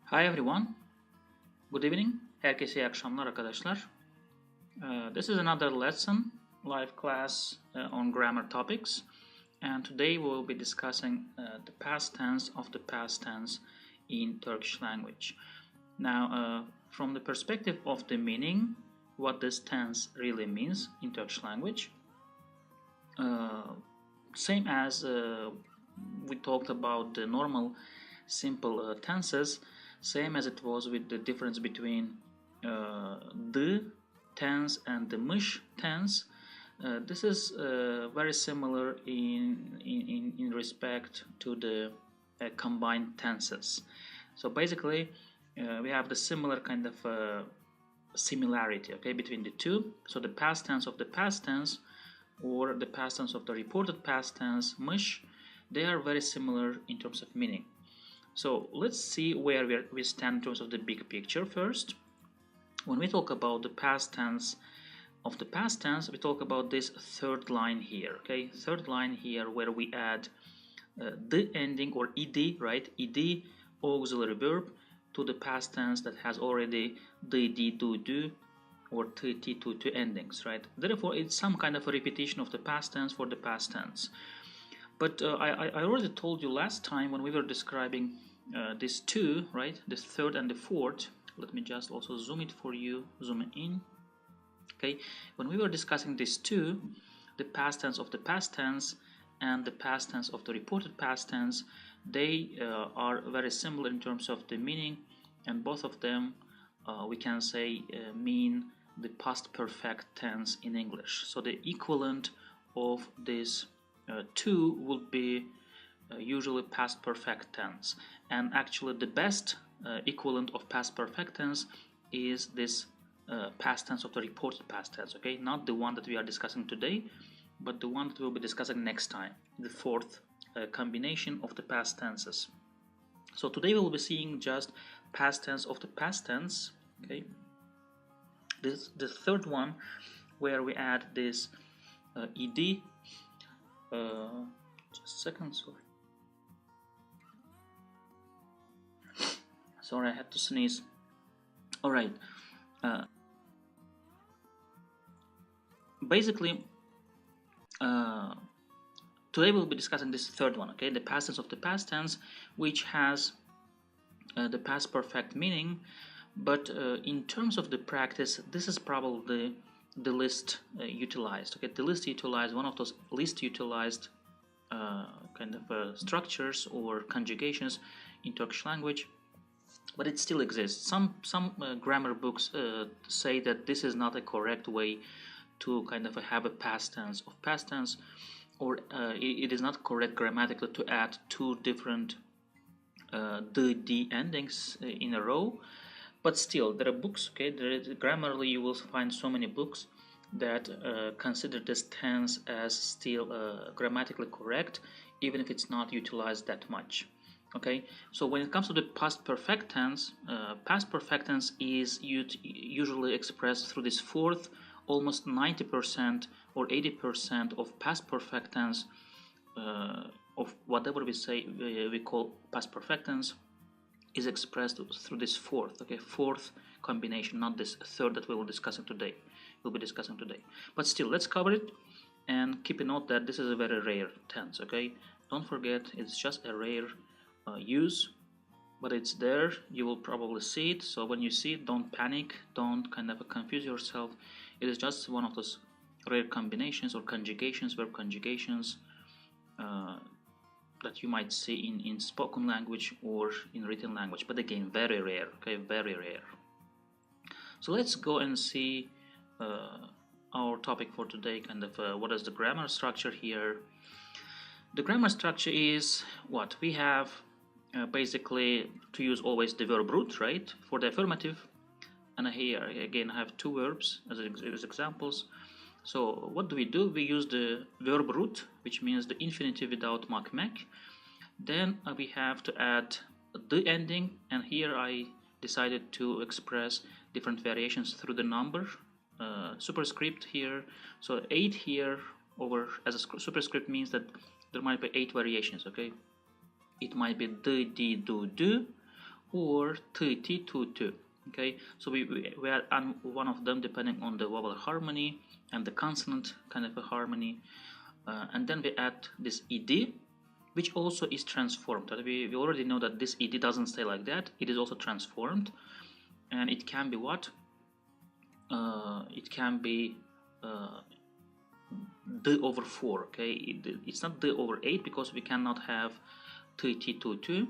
Hi everyone. Good evening. Herkese iyi akşamlar arkadaşlar. This is another lesson, live class on grammar topics. And today we will be discussing the past tense of the past tense in Turkish language. Now, from the perspective of the meaning, what this tense really means in Turkish language, same as we talked about the normal simple tenses, same as it was with the difference between the tense and the mış tense. This is very similar in respect to the combined tenses. So basically, we have the similar kind of similarity, okay, between the two. So the past tense of the past tense or the past tense of the reported past tense, mış, they are very similar in terms of meaning. So let's see where we stand in terms of the big picture first. When we talk about the past tense of the past tense, we talk about this third line here, okay? Third line here where we add the ending or ed, right? Ed auxiliary verb to the past tense that has already the, di, do, or t, to endings, right? Therefore, it's some kind of a repetition of the past tense for the past tense. But I already told you last time when we were describing these two, right? The third and the fourth. Let me just also zoom it for you, zoom in. Okay, when we were discussing these two, the past tense of the past tense and the past tense of the reported past tense, they are very similar in terms of the meaning, and both of them we can say mean the past perfect tense in English. So the equivalent of this two would be usually past perfect tense, and actually the best equivalent of past perfect tense is this past tense of the reported past tense, okay, not the one that we are discussing today, but the one that we'll be discussing next time, the fourth combination of the past tenses. So today we'll be seeing just past tense of the past tense, okay. This the third one where we add this ed. Just a second, sorry, I had to sneeze. All right. Basically, today we'll be discussing this third one, okay, the past tense of the past tense, which has the past perfect meaning, but in terms of the practice, this is probably the least utilized, okay, the least utilized, one of those least utilized kind of structures or conjugations in Turkish language, but it still exists. Some grammar books say that this is not a correct way to kind of have a past tense of past tense, or it is not correct grammatically to add two different the endings in a row. But still, there are books, okay, grammarly you will find so many books that consider this tense as still grammatically correct, even if it's not utilized that much. Okay, so when it comes to the past perfect tense is usually expressed through this fourth. Almost 90% or 80% of past perfect tense of whatever we say we call past perfect tense is expressed through this fourth, okay, fourth combination, not this third that we will be discussing today. But still, let's cover it and keep a note that this is a very rare tense, okay. Don't forget, it's just a rare use, but it's there. You will probably see it, so when you see it, don't panic, don't kind of confuse yourself. It is just one of those rare combinations or conjugations, verb conjugations that you might see in spoken language or in written language, but again, very rare, okay, very rare. So let's go and see our topic for today, kind of what is the grammar structure here. The grammar structure is what we have. Basically, to use always the verb root, right, for the affirmative, and here again I have two verbs as examples. So what do? We use the verb root, which means the infinitive without mak. Then we have to add the ending, and here I decided to express different variations through the number superscript here. So 8 here over as a superscript means that there might be 8 variations, okay. It might be the, di, do, or tıydı, tutu. Okay, so we add one of them depending on the vowel harmony and the consonant kind of a harmony, and then we add this ed, which also is transformed. We already know that this ed doesn't stay like that. It is also transformed, and it can be what? It can be d over 4. Okay, it's not d over 8 because we cannot have tıydı, tutu,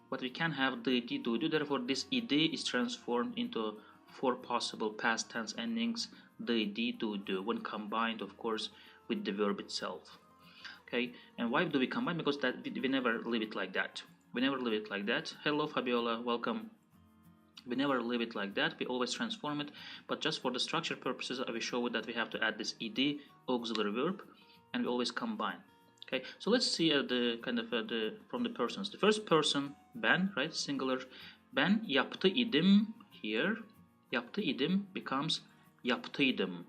but we can have dıydı, duydu. Therefore, this ed is transformed into 4 possible past tense endings, dıydı, duydu, when combined, of course, with the verb itself. Okay, and why do we combine? Because that we never leave it like that. We never leave it like that. Hello, Fabiola, welcome. We never leave it like that. We always transform it, but just for the structure purposes, I will show that we have to add this ed, auxiliary verb, and we always combine. Okay, so let's see the kind of from the persons. The first person, ben, right, singular. Ben yaptı idim here. Yaptı idim becomes yaptıydım.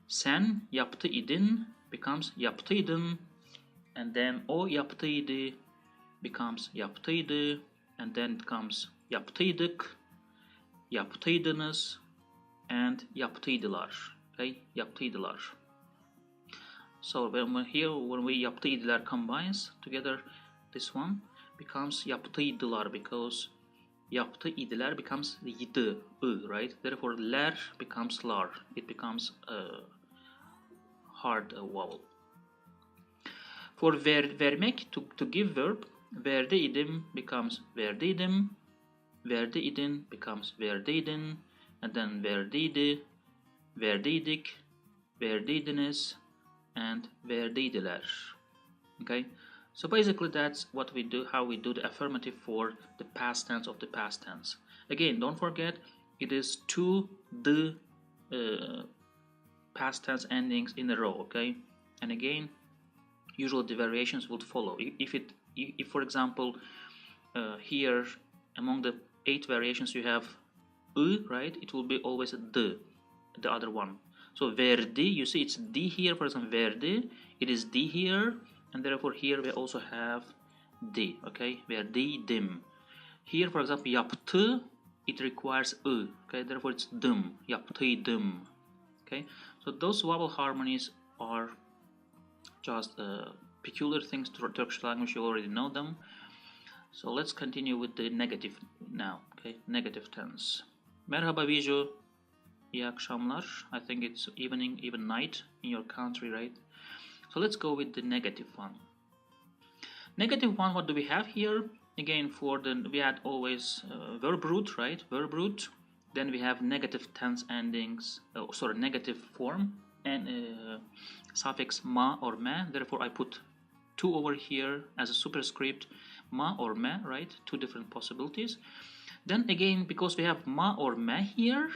Sen yaptı idin becomes yaptıydın, and then o yaptıydı becomes yaptıydı, and then it comes yaptıydık, yaptıydınız, and yaptıydılar. Okay, yaptıydılar. So when we yaptıydılar combines together, this one becomes yaptıydılar because yaptıydılar becomes ydı, right? Therefore, ler becomes lar. It becomes a hard vowel. For vermek, to give verb, verdiydim becomes verdiydim, verdiydin becomes verdiydin, and then verdiydi, verdiydik, verdiydiniz, and verdiydiler. Okay, so basically that's what we do, how we do the affirmative for the past tense of the past tense. Again, don't forget, it is 2 the past tense endings in a row. Okay, and again, usually the variations would follow. If for example, here among the 8 variations you have right, it will be always the other one. So verdi, you see it's d here, for example, verdi, it is d here, and therefore here we also have d. Okay, verdiydim. Here, for example, yaptı, it requires okay, therefore it's dım, yaptıydım. Okay, so those vowel harmonies are just peculiar things to Turkish language. You already know them. So let's continue with the negative now. Okay, negative tense. Merhaba Viju. İyi akşamlar. I think it's evening, even night in your country, right? So let's go with the negative one. Negative one, what do we have here? Again, we had always verb root, right? Verb root. Then we have negative tense endings, negative form, and suffix ma or me. Therefore, I put 2 over here as a superscript, ma or me, right? 2 different possibilities. Then again, because we have ma or me here,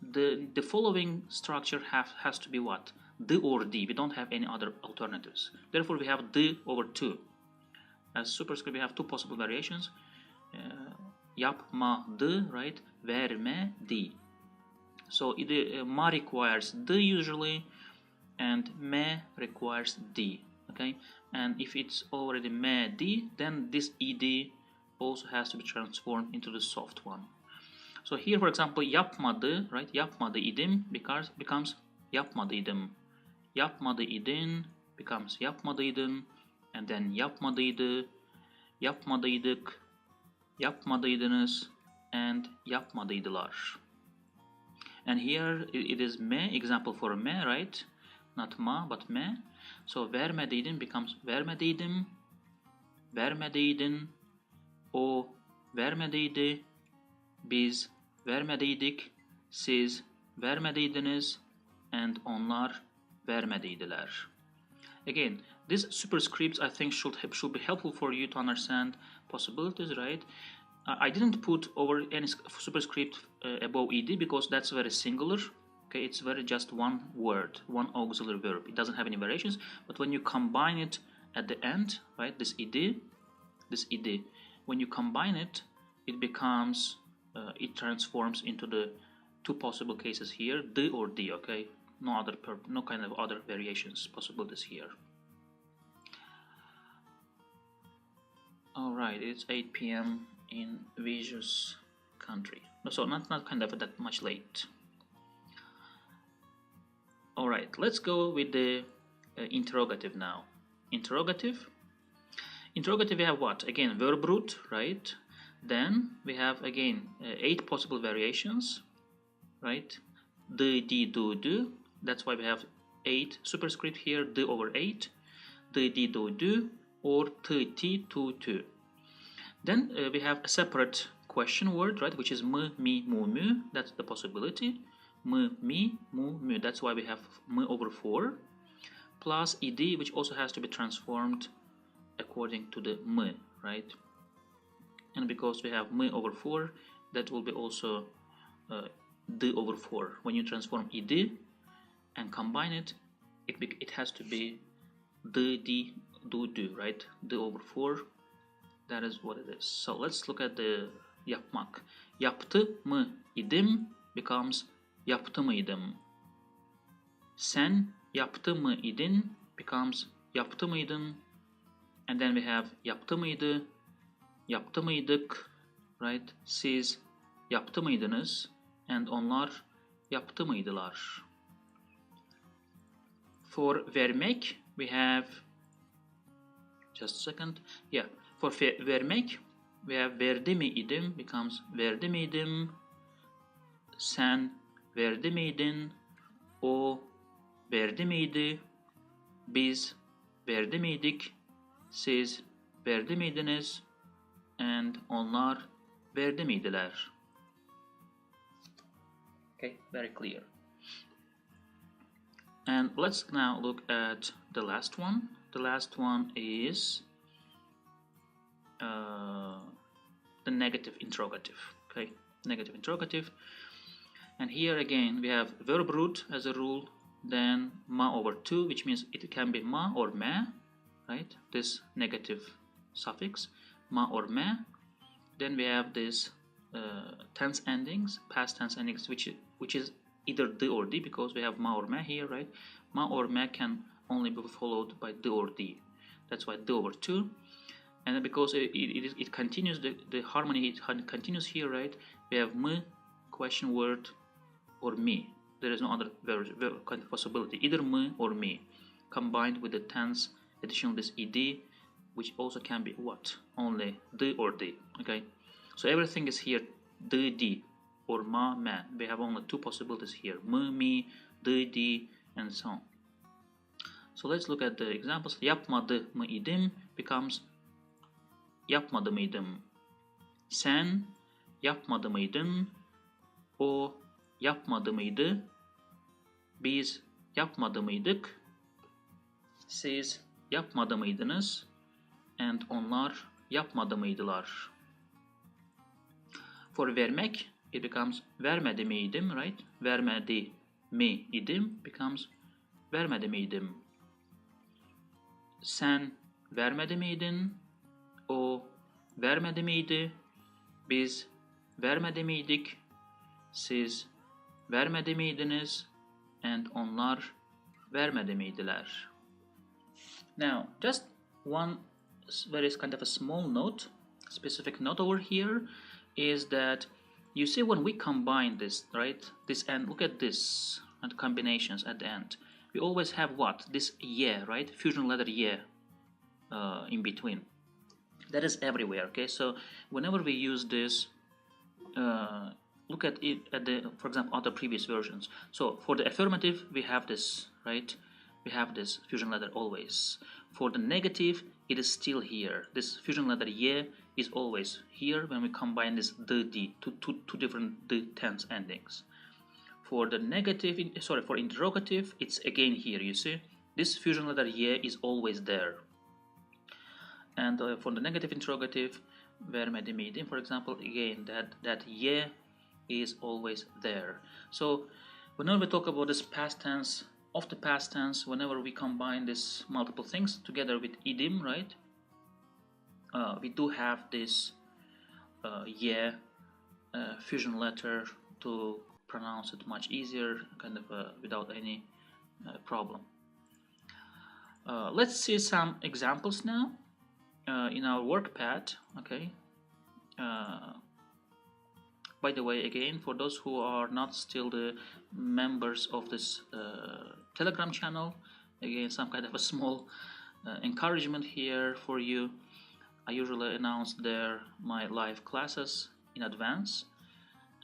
the following structure has to be what? D or D. We don't have any other alternatives. Therefore, we have D over 2. As superscript, we have 2 possible variations. Yapmadı, right? Vermedi. So ma requires D usually, and me requires D. Okay, and if it's already medi, then this ed also has to be transformed into the soft one. So here, for example, yapmadı, right? Yapmadı idim becomes yapmadıydım. Yapmadı idin becomes yapmadıydın, and then yapmadıydı, yapmadıydık, yapmadıydınız, and yapmadıydılar. And here it is me, example for me, right? Not ma, but me. So vermediydin becomes vermediydim, vermediydin, o vermediydi, biz vermediydik, siz vermediydiniz, and onlar vermediydiler. Again, these superscripts I think should be helpful for you to understand possibilities, right? I didn't put over any superscript above ed because that's very singular. Okay, it's very just one word, one auxiliary verb. It doesn't have any variations, but when you combine it at the end, right, this ed, when you combine it, it becomes, it transforms into the 2 possible cases here, d or d. Okay, no kind of other variations possibilities here. All right, it's 8 p.m. in vicious country. So not kind of that much late. All right, let's go with the interrogative now. Interrogative we have what? Again, verb root, right? Then we have again 8 possible variations, right? The, di, do. That's why we have 8 superscript here, the over 8, the, di, do, or ti, tu. Then we have a separate question word, right, which is m, mi, mu, mu. That's the possibility. M, mi, mu, mu. That's why we have m over 4, plus ed, which also has to be transformed according to the m, right? And because we have m over 4, that will be also d over 4. When you transform ed and combine it, it has to be d, di, do, right? d over 4. That is what it is. So let's look at the yapmak. Yaptı mı idim becomes yaptı mıydım. Sen yaptı mı idin becomes yaptı mıydın. And then we have yaptı mıydı, yaptı mıydık, right? Siz yaptı mıydınız, and onlar yaptı mıydılar. For vermek, we have, just a second, yeah, for vermek, we have verdi mi idim becomes verdi miydim, sen verdi miydin, o verdi miydi, biz verdi miydik, siz verdi miydiniz, and onlar verdi miydiler. Okay, very clear. And let's now look at the last one. The last one is the negative interrogative. Okay, negative interrogative. And here again we have verb root as a rule, then ma over 2, which means it can be ma or me, right? This negative suffix, ma or me. Then we have this tense endings, past tense endings, which is either d or d, because we have ma or me here, right? Ma or me can only be followed by d or d. That's why d over 2. And then because it continues, the harmony continues here, right? We have m, question word, or me. There is no other kind of possibility, either m or me, combined with the tense additional this ed, which also can be what? Only d or d. Okay, so everything is here d, d, or ma, me. We have only 2 possibilities here, m, me, d, d, and so on. So let's look at the examples. Yapmadı mı idim becomes yapmadı mıydım. Sen yapmadı mıydın. O yapmadı mıydı. Biz yapmadı mıydık. Siz yapmadı mıydınız. And onlar yapmadı mıydılar. For vermek, it becomes vermedi miydim, right? Vermedi mi idim becomes vermedi miydim. Sen vermedi miydin? O vermedi miydi? Biz vermedi miydik? Siz vermedi miydiniz? And onlar vermedi miydiler? Now, just one very kind of a small note, specific note over here, is that you see when we combine this, right? This, and look at this, and combinations at the end. We always have what? This ye, right? Fusion letter ye in between. That is everywhere, okay? So whenever we use this, look at it at the, for example, other previous versions. So for the affirmative, we have this, right? We have this fusion letter always. For the negative, it is still here. This fusion letter ye is always here when we combine this d, d, two different d tense endings. For the negative, for interrogative, it's again here, you see? This fusion letter ye is always there. And for the negative interrogative, vermedi miydim, for example, again, that ye is always there. So whenever we talk about this past tense, of the past tense, whenever we combine this multiple things together with idim, right, we do have this ye fusion letter to pronounce it much easier, kind of without any problem. Let's see some examples now in our work pad. Okay, By the way, again, for those who are not still the members of this Telegram channel, again, some kind of a small encouragement here for you. I usually announce there my live classes in advance,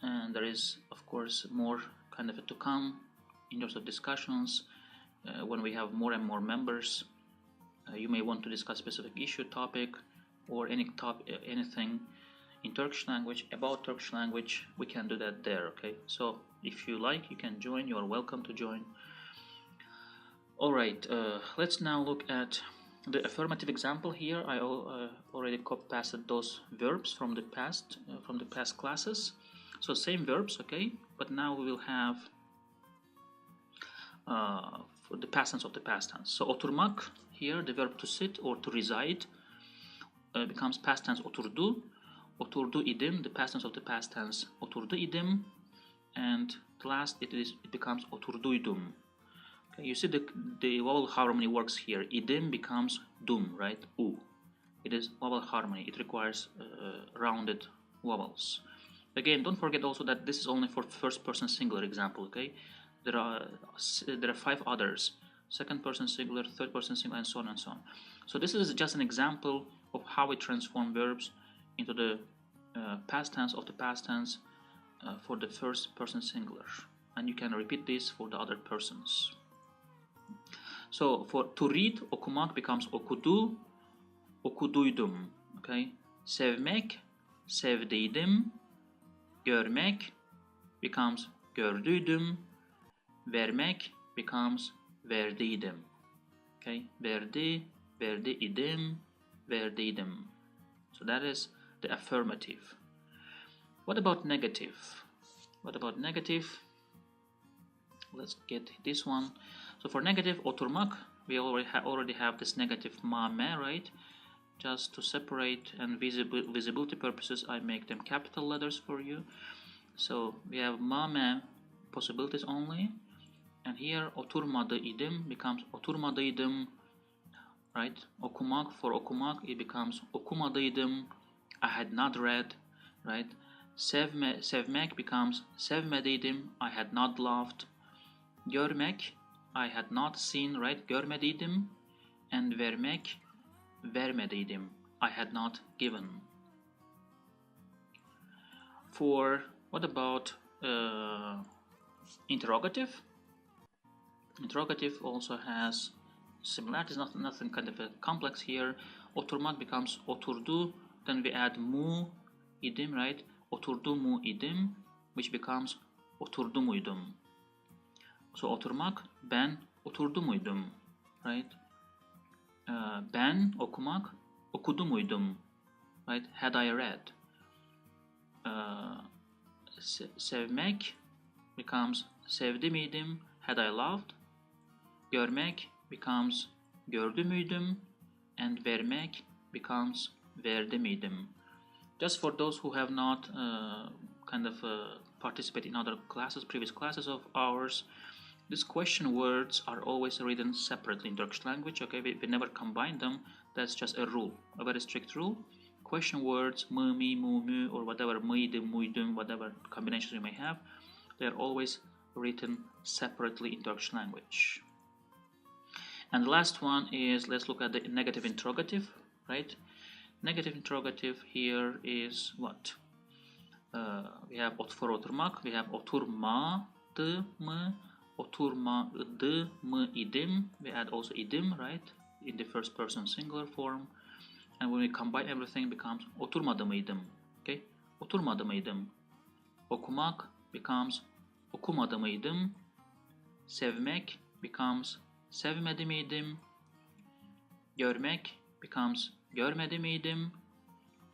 and there is, of course, more kind of to come in terms of discussions when we have more and more members. You may want to discuss specific issue, topic, or anything in Turkish language, about Turkish language. We can do that there, okay? So if you like, you can join. You are welcome to join. All right, let's now look at the affirmative example here. I already copy-pasted those verbs from the past classes. So same verbs, okay? But now we will have for the past tense of the past tense. So oturmak here, the verb to sit or to reside, becomes past tense oturdu. Oturdu idim, the past tense of the past tense oturdu idim, and the last it becomes oturduydum. Okay, you see the vowel harmony works here. Idim becomes dum, right? U. It is vowel harmony. It requires rounded vowels. Again, don't forget also that this is only for first person singular example. Okay, there are 5 others: second person singular, third person singular, and so on and so on. So this is just an example of how we transform verbs into the past tense of the past tense for the first person singular, and you can repeat this for the other persons. So for to read, okumak becomes okudu, okuduydum. Okay, sevmek, sevdiydim. Görmek becomes gördüydüm. Vermek becomes verdiydim. Okay, verdi idim, verdiydim. So that is the affirmative. What about negative? Let's get this one. So for negative, oturmak, we already have this negative ma me, right? Just to separate and visibility purposes, I make them capital letters for you. So we have ma me possibilities only, and here oturmadı idim becomes oturmadıydım, right? Okumak, for okumak, it becomes okumadıydım. I had not read, right? Sevmek becomes sevmediydim. I had not loved. Görmek, I had not seen, right? Görmediydim. And vermek, vermediydim. I had not given. For what about interrogative? Interrogative also has similarities, nothing kind of a complex here. Oturmak becomes oturdu, then we add mu idim, right? Oturdu mu idim, which becomes oturdu muydum. So oturmak, ben oturdu muydum, right? Ben okumak, okudu muydum, right? Had I read. Sevmek becomes sevdi miydim, had I loved. Görmek becomes gördü müydüm, and vermek becomes verdi miydim. Just for those who have not participated in other classes, previous classes of ours, these question words are always written separately in Turkish language. Okay, we never combine them. That's just a rule, a very strict rule. Question words, mı, mi, mu, mü, or whatever, mıydı, muydum, whatever combinations you may have, they are always written separately in Turkish language. And the last one is, let's look at the negative interrogative, right? Negative interrogative here is what? We have for oturmak, we have oturmadı mı, oturmadı mı idim. We add also idim, right? In the first person singular form. And when we combine everything, it becomes oturmadı mıydım. Okay? Oturmadı mıydım. Okumak becomes okumadı mıydım. Sevmek becomes sevmedi miydim. Görmek becomes görmedi miydim.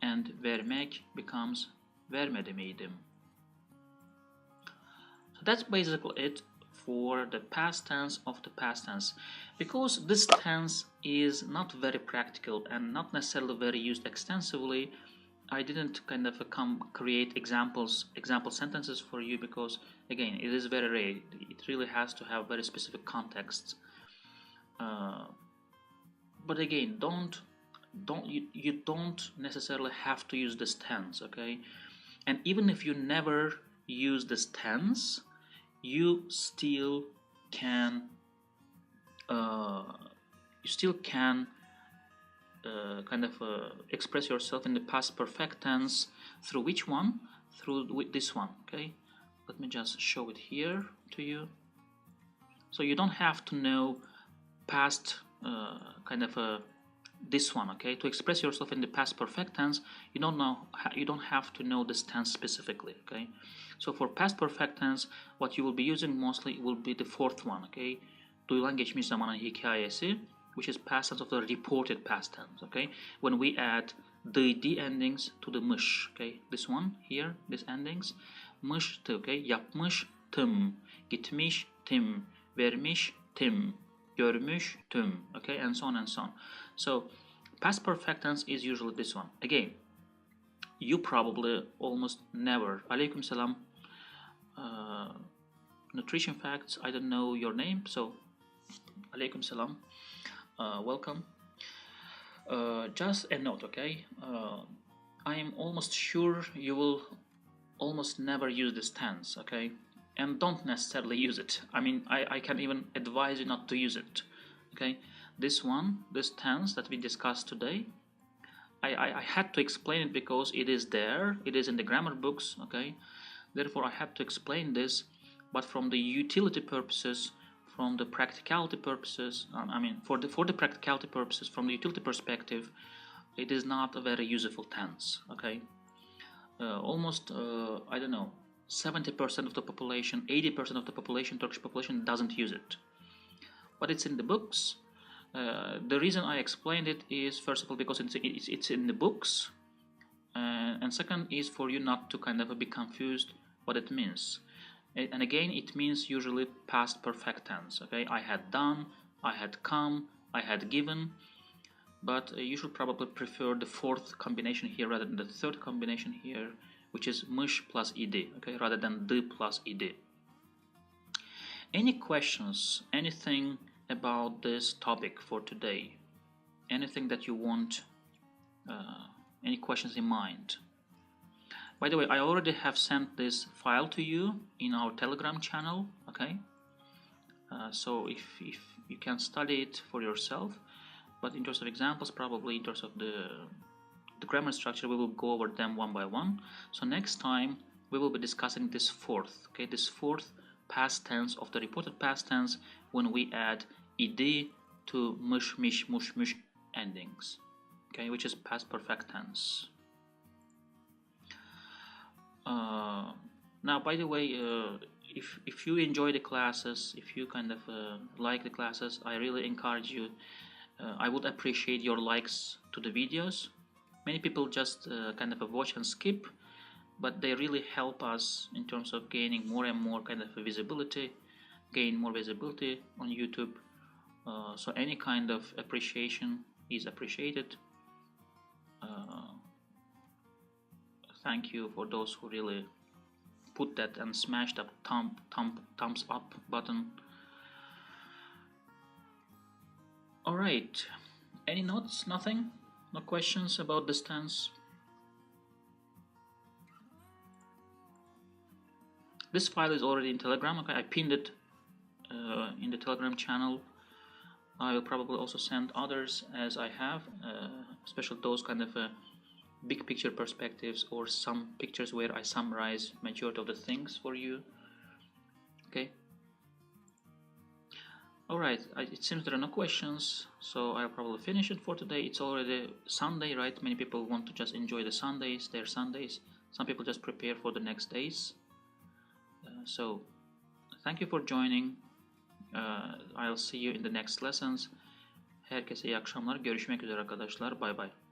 And vermek becomes vermedi miydim. So that's basically it for the past tense of the past tense. Because this tense is not very practical and not necessarily very used extensively, I didn't create example sentences for you, because again, it is very rare. It really has to have very specific contexts. But again, you don't necessarily have to use this tense, okay? And even if you never use this tense, you still can express yourself in the past perfect tense through which one? Through this one. Okay, let me just show it here to you. So you don't have to know past this one. Okay, to express yourself in the past perfect tense, you don't have to know this tense specifically. Okay, so for past perfect tense, what you will be using mostly will be the fourth one. Okay, duyulan geçmiş zamanın hikayesi, which is past tense of the reported past tense. Okay, when we add the endings to the mış. Okay, this one here, these endings, mıştı. Okay, yapmıştım, gitmiştim, vermiştim, görmüştüm. Okay, and so on and so on. So past perfect tense is usually this one. Again, you probably almost never. Alaikum salam. Nutrition facts. I don't know your name, so alaikum salam. Welcome. Just a note, okay? I am almost sure you will almost never use this tense, okay? And don't necessarily use it. I mean, I can even advise you not to use it, okay? This tense that we discussed today, I had to explain it because it is there, it is in the grammar books, okay? Therefore, I had to explain this, but from the utility purposes, from the practicality purposes, for the practicality purposes, from the utility perspective, it is not a very useful tense, okay? Almost, I don't know, 70% of the population, 80% of the population, Turkish population, doesn't use it. But it's in the books. The reason I explained it is, first of all, because it's in the books, and second is for you not to kind of be confused what it means. And again, it means usually past perfect tense. Okay, I had done, I had come, I had given, but you should probably prefer the fourth combination here rather than the third combination here, which is mış plus id. Okay, rather than the plus id. Any questions? Anything about this topic for today? Anything that you want? Any questions in mind? By the way, I already have sent this file to you in our Telegram channel, okay? So if you can study it for yourself, but in terms of examples, probably in terms of the grammar structure, we will go over them one by one. So next time, we will be discussing this fourth, okay? This fourth past tense of the reported past tense when we add id to mış, miş, muş, müş endings, okay? Which is past perfect tense. Now, by the way, if you enjoy the classes, if you kind of like the classes, I really encourage you. I would appreciate your likes to the videos. Many people just kind of watch and skip, but they really help us in terms of gaining more and more kind of visibility, gain more visibility on YouTube. So any kind of appreciation is appreciated. Thank you for those who really put that and smash that thumbs up button. Alright, any notes? Nothing? No questions about this tense? This file is already in Telegram, okay? I pinned it in the Telegram channel. I will probably also send others as I have, especially those kind of big picture perspectives or some pictures where I summarize majority of the things for you, okay? Alright, it seems there are no questions, so I'll probably finish it for today. It's already Sunday, right? Many people want to just enjoy the Sundays, their Sundays. Some people just prepare for the next days. So thank you for joining. I'll see you in the next lessons. Herkese iyi akşamlar. Görüşmek üzere arkadaşlar. Bye bye.